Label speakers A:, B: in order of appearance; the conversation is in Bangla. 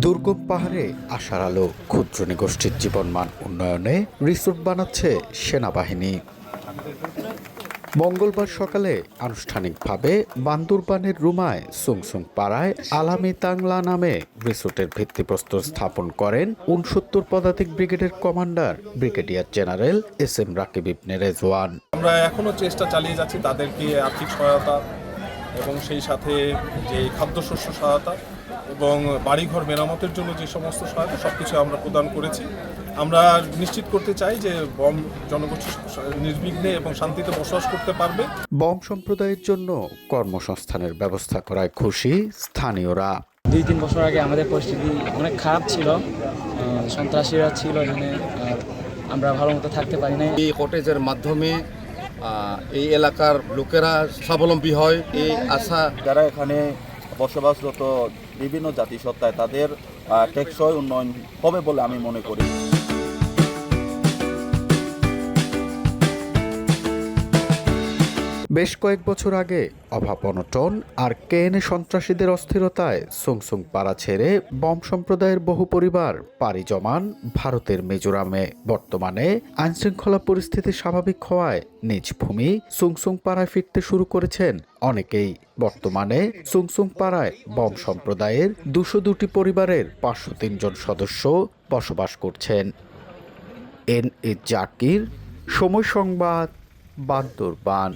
A: দুর্গম পাহাড়ে আশার আলো ক্ষুদ্র নিগোষ্ঠীর জীবনমান উন্নয়নে রিসোর্ট বানাচ্ছে সেনাবাহিনী। মঙ্গলবার সকালে আনুষ্ঠানিকভাবে বান্দরবানের রুমায় সুংসুং পাড়ায় আলামি তাংলা নামে রিসোর্টের ভিত্তিপ্রস্তর স্থাপন করেন ৬৯ পদাতিক ব্রিগেডের commander brigadier general S M. Rakib Ibne Rezwan.
B: আমরা এখনো চেষ্টা চালিয়ে যাচ্ছি তাদেরকে আর্থিক সহায়তা এবং সেই সাথে যে খাদ্যশস্য সহায়তা এবং বাড়িঘর মেরামতের জন্য যে সমস্ত সহায়তা সবকিছু আমরা প্রদান করেছি। আমরা নিশ্চিত করতে চাই যে বম জনগোষ্ঠী নির্বিঘ্নে এবং শান্তিতে বসবাস করতে পারবে।
A: বম সম্প্রদায়ের জন্য কর্মসংস্থানের ব্যবস্থা করায় খুশি স্থানীয়রা।
C: ২-৩ বছর আগে আমাদের পরিস্থিতি অনেক খারাপ ছিল, সন্ত্রাসীরা ছিল এখানে, আর আমরা ভালো মতো থাকতে পারি না।
D: এই কটেজের মাধ্যমে এই এলাকার লোকেরা স্বাবলম্বী হয়, এই আশা।
E: যারা এখানে বসবাসরত বিভিন্ন জাতিসত্তায় তাদের টেকসই উন্নয়ন হবে বলে আমি মনে করি।
A: বেশ কয়েক বছর আগে অভাব অনটন আর কেএনএ সন্ত্রাসীদের অস্থিরতায় সুংসুং পাড়া ছেড়ে বম সম্প্রদায়ের বহু পরিবার পাড়ি জমান ভারতের মিজোরামে। বর্তমানে আইনশৃঙ্খলা পরিস্থিতি স্বাভাবিক হওয়ায় নিজ ভূমি সুংসুং পাড়ায় ফিরতে শুরু করেছেন অনেকেই। বর্তমানে সুংসুং পাড়ায় বম সম্প্রদায়ের ২০২টি পরিবারের ৫০৩ জন সদস্য বসবাস করছেন। এন এ জাকির, সময় সংবাদ, বান্দরবান।